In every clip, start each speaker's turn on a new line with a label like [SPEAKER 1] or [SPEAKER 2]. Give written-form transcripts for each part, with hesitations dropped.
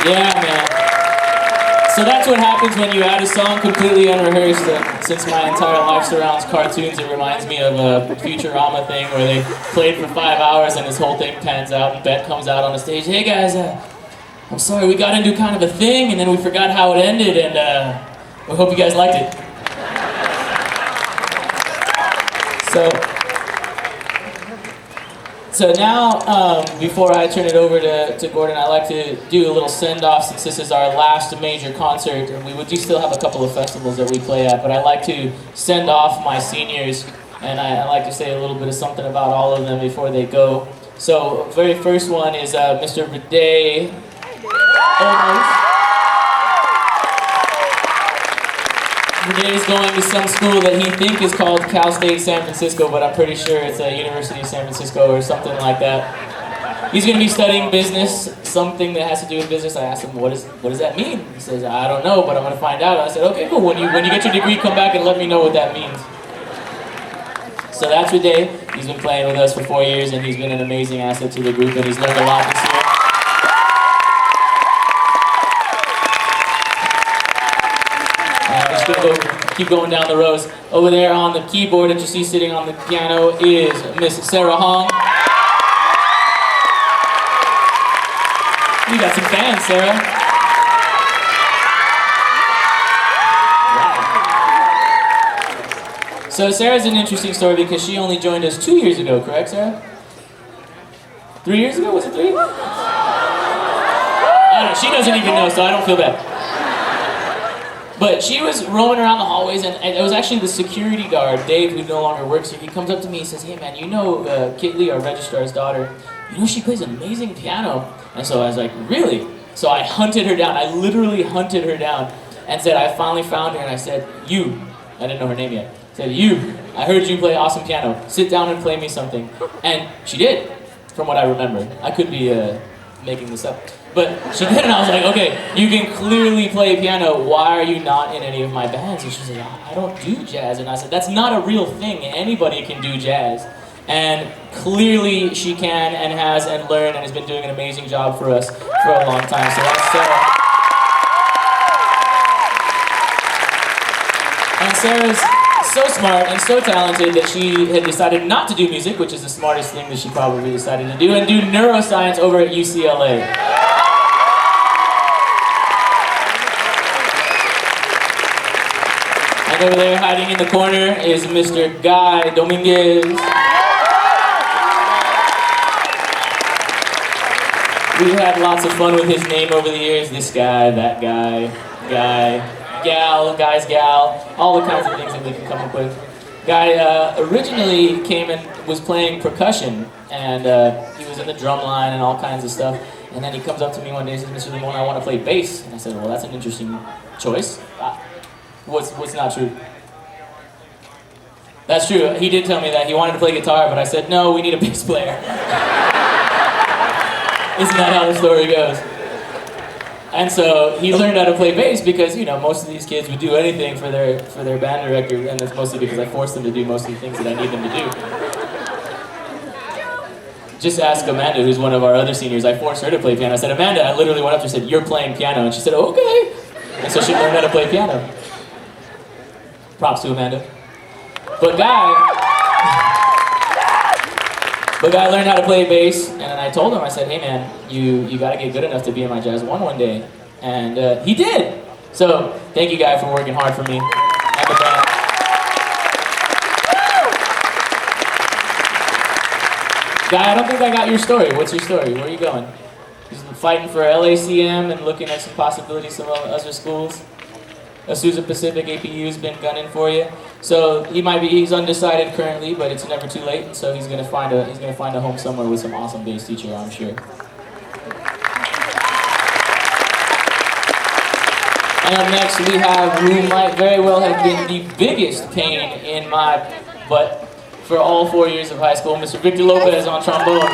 [SPEAKER 1] Yeah, man. So that's what happens when you add a song completely unrehearsed. And since my entire life surrounds cartoons, it reminds me of a Futurama thing where they played for 5 hours and this whole thing pans out and Bet comes out on the stage. Hey guys, I'm sorry, we got into kind of a thing and then we forgot how it ended, and we hope you guys liked it. So now, before I turn it over to Gordon, I'd like to do a little send-off since this is our last major concert, and we do still have a couple of festivals that we play at, but I like to send off my seniors, and I like to say a little bit of something about all of them before they go. So, very first one is Mr. Bidet. Bidet is going to some school that he thinks is called Cal State San Francisco, but I'm pretty sure it's a University of San Francisco or something like that. He's going to be studying business, something that has to do with business. I asked him, what does that mean? He says, I don't know, but I'm going to find out. I said, okay, cool. When you get your degree, come back and let me know what that means. So that's Bidet. He's been playing with us for 4 years, and he's been an amazing asset to the group, and he's learned a lot this year. Keep going down the rows. Over there on the keyboard that you see sitting on the piano is Miss Sarah Hong. You got some fans, Sarah. Wow. So Sarah's an interesting story because she only joined us 2 years ago, correct, Sarah? 3 years ago? Was it 3? I don't know. She doesn't even know, so I don't feel bad. But she was roaming around the hallways, and it was actually the security guard, Dave, who no longer works here. He comes up to me and says, hey man, you know Kit Lee, our registrar's daughter, you know she plays amazing piano. And so I was like, really? So I hunted her down. I literally hunted her down and said, I finally found her, and I said, you, I didn't know her name yet, I said, you, I heard you play awesome piano. Sit down and play me something. And she did, from what I remember. I could be making this up. But she did, and I was like, okay, you can clearly play piano. Why are you not in any of my bands? And she's like, I don't do jazz. And I said, that's not a real thing. Anybody can do jazz. And clearly she can and has and learned and has been doing an amazing job for us for a long time. So that's Sarah. And Sarah's so smart and so talented that she had decided not to do music, which is the smartest thing that she probably decided to do, and do neuroscience over at UCLA. And over there, hiding in the corner, is Mr. Guy Dominguez. We've had lots of fun with his name over the years. This guy, that guy, gal, guy's gal, all the kinds of things that we can come up with. Guy originally came and was playing percussion, and he was in the drum line and all kinds of stuff. And then he comes up to me one day and says, Mr. Limon, I want to play bass. And I said, well, that's an interesting choice. What's not true? That's true. He did tell me that. He wanted to play guitar, but I said, no, we need a bass player. Isn't that how the story goes? And so he learned how to play bass because, you know, most of these kids would do anything for their band director, and that's mostly because I forced them to do most of the things that I need them to do. Just ask Amanda, who's one of our other seniors. I forced her to play piano. I said, Amanda, I literally went up to her and said, you're playing piano. And she said, okay. And so she learned how to play piano. Props to Amanda. But Guy learned how to play bass, and I told him, I said, hey man, you gotta get good enough to be in my Jazz one day. And he did. So thank you, Guy, for working hard for me and the band. Guy, I don't think I got your story. What's your story? Where are you going? He's fighting for LACM and looking at some possibilities of other schools. Azusa Pacific APU's been gunning for you. So he's undecided currently, but it's never too late. So he's gonna find a home somewhere with some awesome bass teacher, I'm sure. And up next we have who might very well have been the biggest pain in my butt for all 4 years of high school, Mr. Victor Lopez on trombone.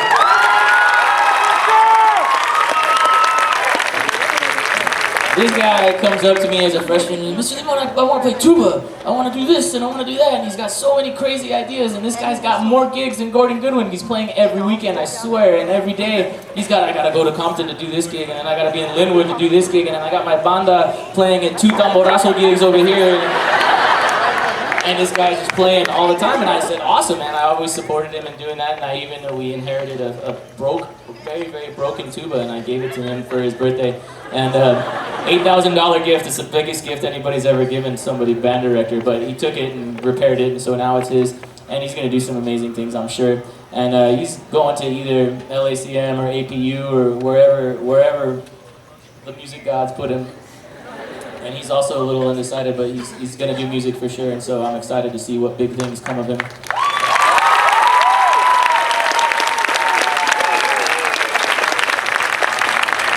[SPEAKER 1] This guy comes up to me as a freshman and Mr. Limon, I want to play tuba. I want to do this and I want to do that. And he's got so many crazy ideas. And this guy's got more gigs than Gordon Goodwin. He's playing every weekend, I swear. And every day, I got to go to Compton to do this gig. And then I got to be in Linwood to do this gig. And then I got my banda playing at 2 tamborazo gigs over here. And this guy's just playing all the time, and I said, awesome, man. I always supported him in doing that, and we inherited a very, very broken tuba, and I gave it to him for his birthday. And $8,000 gift is the biggest gift anybody's ever given somebody, band director, but he took it and repaired it, and so now it's his, and he's going to do some amazing things, I'm sure. And he's going to either LACM or APU or wherever the music gods put him. And he's also a little undecided, but he's going to do music for sure, and so I'm excited to see what big things come of him.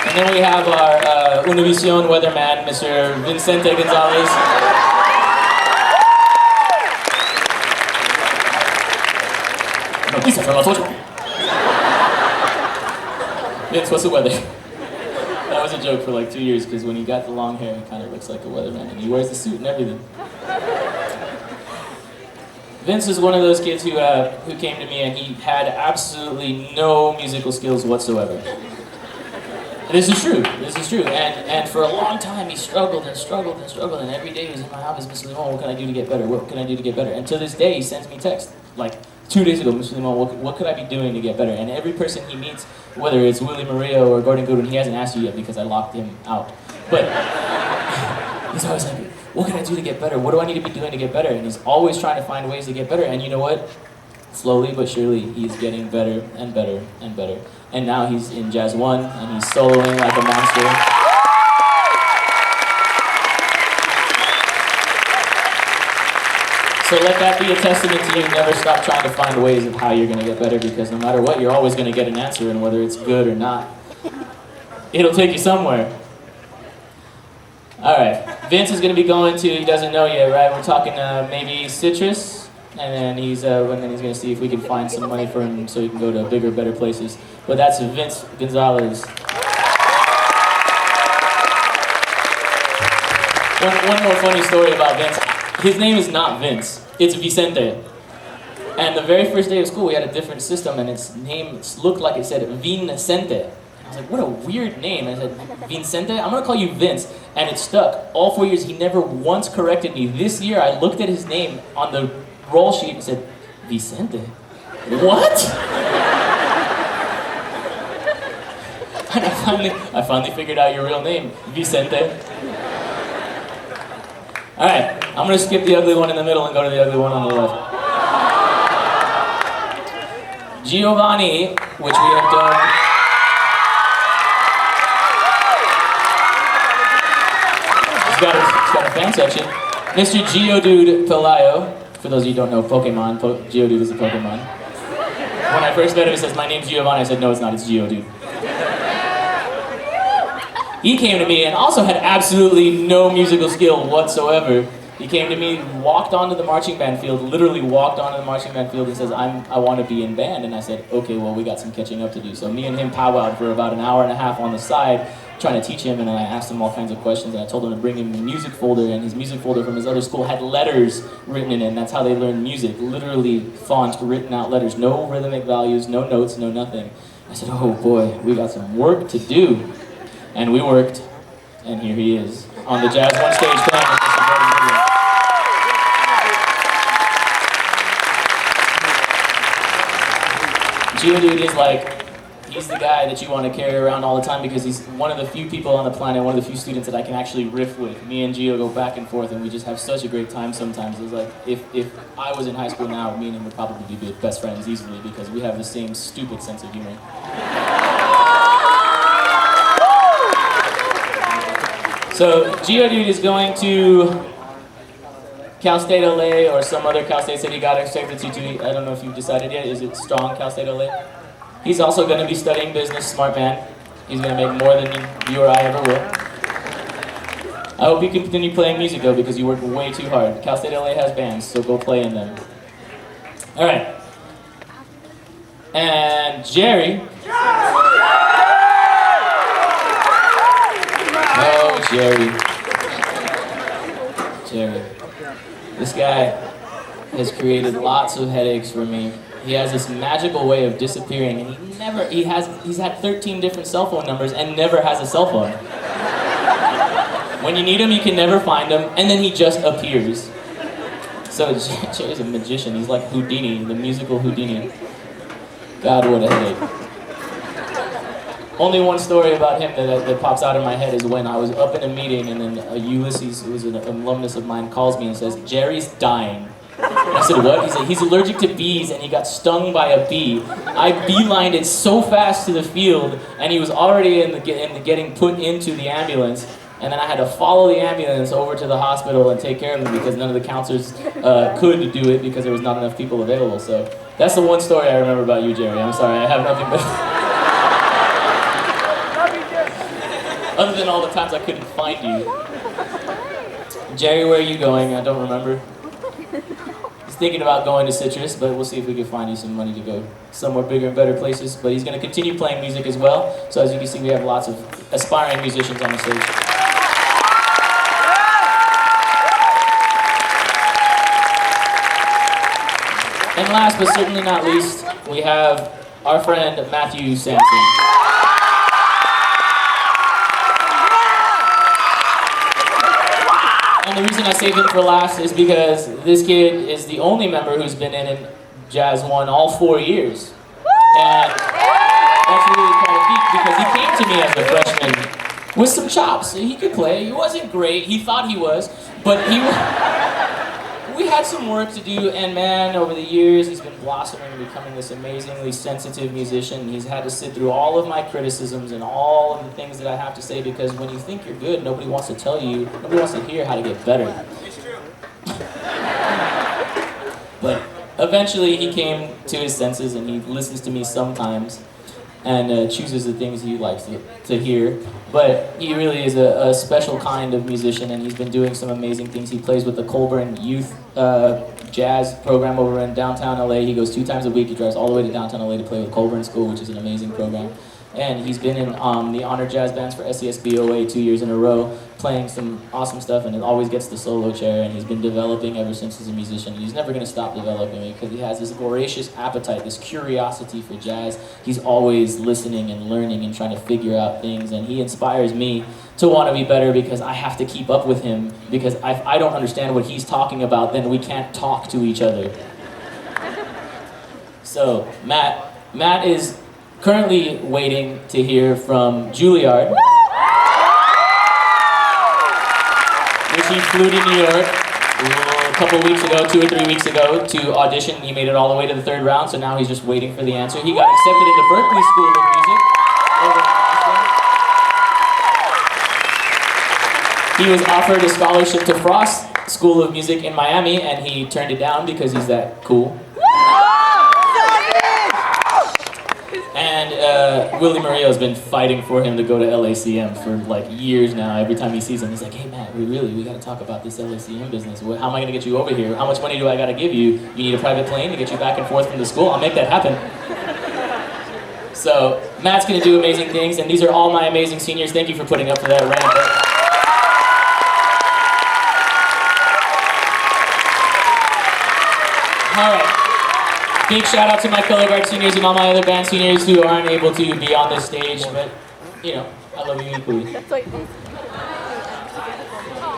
[SPEAKER 1] And then we have our Univision weatherman, Mr. Vicente Gonzalez. Vince, what's the weather? That was a joke for like 2 years, because when he got the long hair, he kind of looks like a weatherman, and he wears the suit and everything. Vince is one of those kids who came to me, and he had absolutely no musical skills whatsoever. This is true, and for a long time he struggled, and every day he was in my office, Mr. Limon, what can I do to get better, what can I do to get better? And to this day he sends me texts, like 2 days ago, Mr. Limon, what could I be doing to get better? And every person he meets, whether it's Willie Maria or Gordon Goodwin, he hasn't asked you yet because I locked him out. But he's always like, what can I do to get better? What do I need to be doing to get better? And he's always trying to find ways to get better. And you know what? Slowly but surely, he's getting better and better and better. And now he's in Jazz 1, and he's soloing like a monster. So let that be a testament to you. Never stop trying to find ways of how you're going to get better, because no matter what, you're always going to get an answer, and whether it's good or not, it'll take you somewhere. All right, Vince is going to be going to, he doesn't know yet, right? We're talking maybe Citrus, and then he's going to see if we can find some money for him so he can go to bigger, better places. But that's Vince Gonzalez. One more funny story about Vince. His name is not Vince, it's Vicente. And the very first day of school, we had a different system, and its name looked like it said Vincente. I was like, what a weird name. And I said, Vincente? I'm going to call you Vince. And it stuck. All 4 years, he never once corrected me. This year, I looked at his name on the roll sheet and said, Vicente? What? And I finally figured out your real name, Vicente. All right, I'm going to skip the ugly one in the middle and go to the ugly one on the left. Giovanni, which we have done. He's got a fan section. Mr. Geodude Pelayo. For those of you who don't know Pokemon, Geodude is a Pokemon. When I first met him, he says, my name's Giovanni. I said, no, it's not, it's Geodude. He came to me and also had absolutely no musical skill whatsoever. He came to me, walked onto the marching band field, literally walked onto the marching band field and says, I want to be in band. And I said, okay, well, we got some catching up to do. So me and him powwowed for about an hour and a half on the side, trying to teach him, and then I asked him all kinds of questions, and I told him to bring him a music folder, and his music folder from his other school had letters written in it, and that's how they learned music, literally font written out letters, no rhythmic values, no notes, no nothing. I said, oh boy, we got some work to do. And we worked, and here he is, on the Jazz 1 stage playing with Mr. Gordon Goodwin. Geodude is like, he's the guy that you want to carry around all the time, because he's one of the few people on the planet, one of the few students that I can actually riff with. Me and Gio go back and forth, and we just have such a great time sometimes. It's like, if I was in high school now, me and him would probably be best friends easily, because we have the same stupid sense of humor. So, Geodude is going to Cal State LA or some other Cal State city got accepted to. I don't know if you've decided yet. Is it strong Cal State LA? He's also going to be studying business, smart man. He's going to make more than you or I ever will. I hope you continue playing music though, because you work way too hard. Cal State LA has bands, so go play in them. All right. And Jerry. Oh, Jerry. Jerry. This guy has created lots of headaches for me. He has this magical way of disappearing, and he's had 13 different cell phone numbers and never has a cell phone. When you need him, you can never find him, and then he just appears. So Jerry's a magician. He's like Houdini, the musical Houdini. God, what a headache. Only one story about him that pops out in my head is when I was up in a meeting, and then Ulysses, who was an alumnus of mine, calls me and says, "Jerry's dying." I said, "What?" He said, "He's allergic to bees and he got stung by a bee." I beelined it so fast to the field, and he was already in the getting put into the ambulance. And then I had to follow the ambulance over to the hospital and take care of him because none of the counselors could do it because there was not enough people available. So that's the one story I remember about you, Jerry. I'm sorry, I have nothing but... Other than all the times I couldn't find you. Jerry, where are you going? I don't remember. He's thinking about going to Citrus, but we'll see if we can find you some money to go somewhere bigger and better places. But he's going to continue playing music as well. So as you can see, we have lots of aspiring musicians on the stage. And last but certainly not least, we have our friend Matthew Sampson. And the reason I saved him for last is because this kid is the only member who's been in Jazz 1 all 4 years. And that's really quite a feat because he came to me as a freshman with some chops. He could play. He wasn't great. He thought he was, but we had some work to do, and man, over the years, he's been blossoming and becoming this amazingly sensitive musician. He's had to sit through all of my criticisms and all of the things that I have to say, because when you think you're good, nobody wants to tell you, nobody wants to hear how to get better.
[SPEAKER 2] It's true.
[SPEAKER 1] But eventually he came to his senses, and he listens to me sometimes, and chooses the things he likes to hear. But he really is a special kind of musician, and he's been doing some amazing things. He plays with the Colburn Youth Jazz program over in downtown LA. He goes 2 times a week. He drives all the way to downtown LA to play with Colburn School, which is an amazing program. And he's been in the honor jazz bands for SESBOA 2 years in a row, playing some awesome stuff, and it always gets the solo chair, and he's been developing ever since he's a musician. And he's never going to stop developing because he has this voracious appetite, this curiosity for jazz. He's always listening and learning and trying to figure out things, and he inspires me to want to be better because I have to keep up with him, because if I don't understand what he's talking about, then we can't talk to each other. So, Matt is currently waiting to hear from Juilliard, which he flew to New York a couple weeks ago, 2 or 3 weeks ago, to audition. He made it all the way to the 3rd round, so now he's just waiting for the answer. He got accepted into Berklee School of Music over in Boston. He was offered a scholarship to Frost School of Music in Miami, and he turned it down because he's that cool. And Willie Murillo's been fighting for him to go to LACM for like years now. Every time he sees him, he's like, "Hey Matt, we got to talk about this LACM business. How am I going to get you over here? How much money do I got to give you? You need a private plane to get you back and forth from the school? I'll make that happen." So Matt's going to do amazing things, and these are all my amazing seniors. Thank you for putting up for that ramp. All right. Big shout out to my color guard seniors and all my other band seniors who aren't able to be on this stage, but, you know, I love you equally.